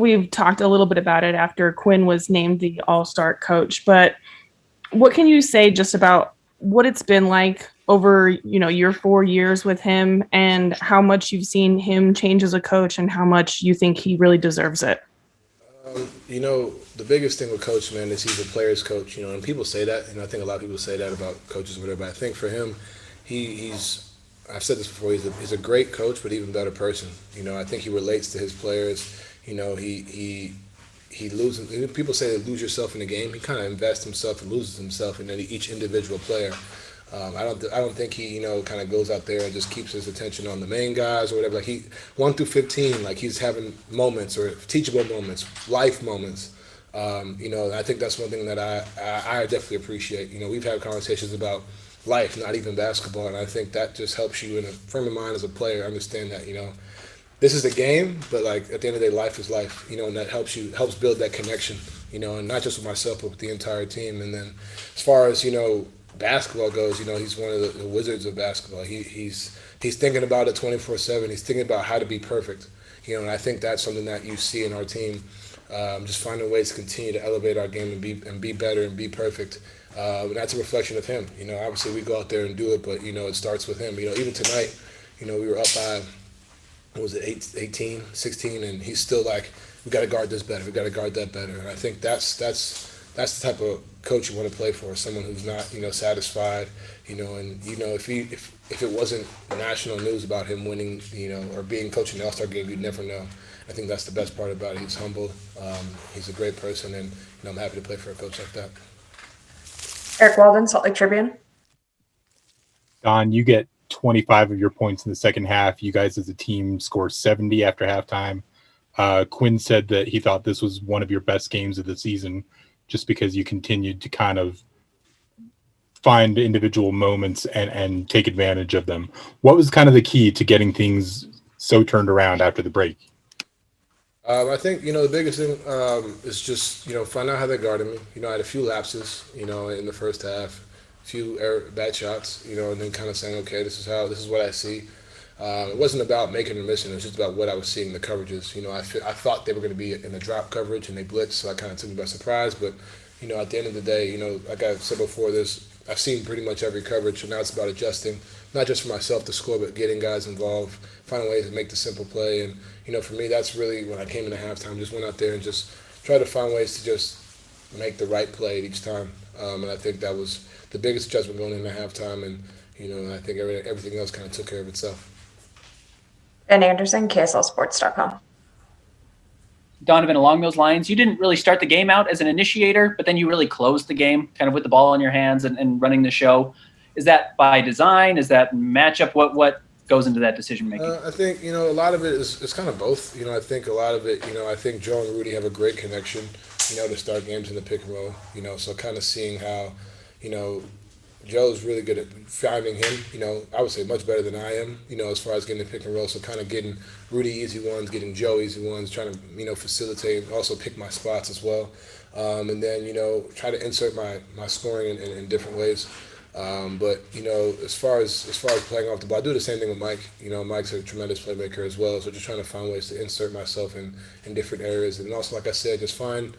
we've talked a little bit about it after Quinn was named the All-Star coach, but what can you say just about what it's been like over, your 4 years with him and how much you've seen him change as a coach and how much you think he really deserves it? The biggest thing with Coach, man, is he's a player's coach. And people say that, and I think a lot of people say that about coaches or whatever. But I think for him, he's I've said this before. He's a great coach, but even better person. I think he relates to his players. He loses. People say they lose yourself in the game. He kind of invests himself and loses himself in each individual player. I don't think he kind of goes out there and just keeps his attention on the main guys or whatever. Like 1 through 15, like he's having moments or teachable moments, life moments. And I think that's one thing that I definitely appreciate. We've had conversations about life, not even basketball, and I think that just helps you in a frame of mind as a player understand that this is a game, but like at the end of the day, life is life. And that helps build that connection. And not just with myself, but with the entire team. And then as far as basketball goes, he's one of the wizards of basketball. He's thinking about it 24/7. He's thinking about how to be perfect. And I think that's something that you see in our team. Just finding ways to continue to elevate our game and be better and be perfect. And that's a reflection of him. Obviously we go out there and do it, but it starts with him. Even tonight, we were up by what was it, 18, 16, and he's still like, we got to guard this better. We got to guard that better. And I think that's the type of coach you want to play for, someone who's not satisfied. And if it wasn't national news about him winning, or being coach in the All-Star game, you'd never know. I think that's the best part about it. He's humble. He's a great person, and I'm happy to play for a coach like that. Eric Walden, Salt Lake Tribune. Don, you get 25 of your points in the second half. You guys as a team score 70 after halftime. Quinn said that he thought this was one of your best games of the season just because you continued to kind of find individual moments and take advantage of them. What was kind of the key to getting things so turned around after the break? I think, the biggest thing is just, find out how they guarded me. I had a few lapses, in the first half, a few bad shots, and then kind of saying, okay, this is what I see. It wasn't about making or missing. It was just about what I was seeing in the coverages. I thought they were going to be in a drop coverage and they blitzed, so that kind of took me by surprise. But, at the end of the day, like I said before this, I've seen pretty much every coverage, so now it's about adjusting, not just for myself to score, but getting guys involved, finding ways to make the simple play. And, for me, that's really when I came into halftime, just went out there and just tried to find ways to just make the right play each time. And I think that was the biggest adjustment going into halftime. And, I think everything else kind of took care of itself. Ben Anderson, KSLSports.com. Donovan, along those lines, you didn't really start the game out as an initiator, but then you really closed the game kind of with the ball in your hands and running the show. Is that by design? Is that matchup? What goes into that decision making? I think, a lot of it is kind of both. I think a lot of it, I think Joe and Rudy have a great connection, to start games in the pick and roll, so kind of seeing how, Joe's really good at finding him, I would say much better than I am, as far as getting the pick and roll. So kind of getting Rudy easy ones, getting Joe easy ones, trying to, facilitate and also pick my spots as well. And then, try to insert my scoring in different ways. But, as far as playing off the ball, I do the same thing with Mike. Mike's a tremendous playmaker as well. So just trying to find ways to insert myself in different areas. And also, like I said, just find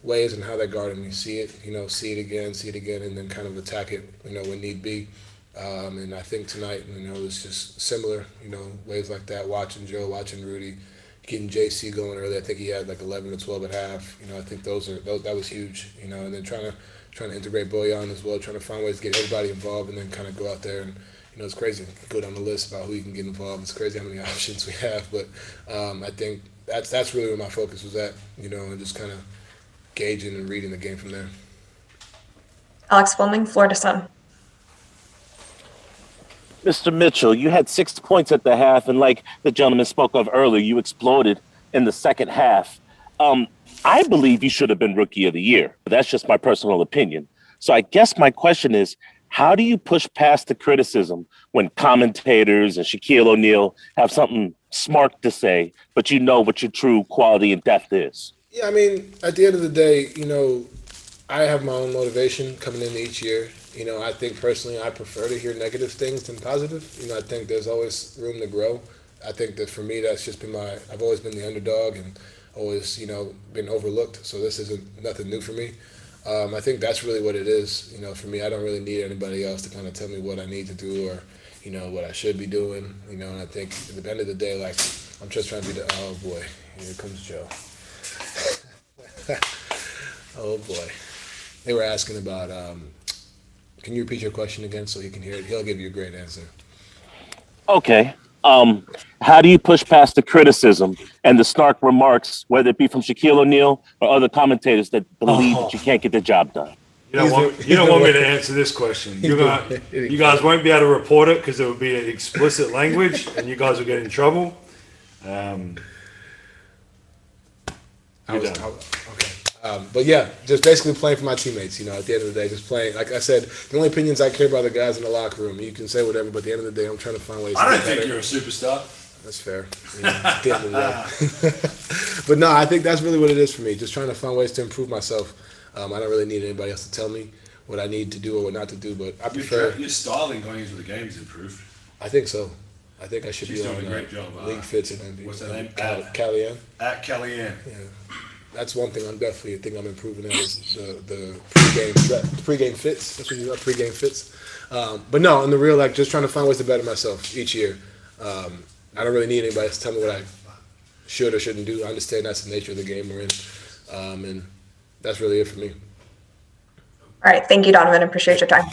ways and how they guarded me. See it again, and then kind of attack it, when need be. And I think tonight, it was just similar, ways like that. Watching Joe, watching Rudy, getting JC going early. I think he had like 11 or 12 at half. I think that was huge. And then trying to integrate Bojan as well, trying to find ways to get everybody involved, and then kind of go out there and. It's crazy. Go down the list about who you can get involved. It's crazy how many options we have, but I think that's really where my focus was at. And just kind of gauging and reading the game from there. Alex Fleming, Florida Sun. Mr. Mitchell, you had 6 points at the half, and like the gentleman spoke of earlier, you exploded in the second half. I believe you should have been Rookie of the Year. That's just my personal opinion. So I guess my question is, how do you push past the criticism when commentators and Shaquille O'Neal have something smart to say, but what your true quality and depth is? Yeah, at the end of the day, I have my own motivation coming into each year. I think personally I prefer to hear negative things than positive. I think there's always room to grow. I think that for me that's just been I've always been the underdog, and always, been overlooked. So this isn't nothing new for me. I think that's really what it is. For me, I don't really need anybody else to kind of tell me what I need to do or, what I should be doing. And I think at the end of the day, like, I'm just trying to be oh boy, here comes Joe. Oh boy. They were asking about, can you repeat your question again so he can hear it? He'll give you a great answer. Okay. How do you push past the criticism and the snark remarks, whether it be from Shaquille O'Neal or other commentators that believe that you can't get the job done? You don't want me to answer this question. You guys won't be able to report it because it would be explicit language, and you guys will get in trouble. Okay. But yeah, just basically playing for my teammates. At the end of the day, just playing. Like I said, the only opinions I care about are the guys in the locker room. You can say whatever, but at the end of the day, I'm trying to find ways. I don't think you're a superstar. That's fair. At the end of the day. But no, I think that's really what it is for me. Just trying to find ways to improve myself. I don't really need anybody else to tell me what I need to do or what not to do. But I prefer. Your styling going into the game is improved. I think so. I think I should She's be doing on a great job. League Fits and What's her name? Kellyanne. At Kellyanne. Yeah. That's one thing I'm improving at is the pregame fits. That's what you got, pregame fits. But no, in the real, like, just trying to find ways to better myself each year. I don't really need anybody to tell me what I should or shouldn't do. I understand that's the nature of the game we're in. And that's really it for me. All right. Thank you, Donovan. Appreciate your time.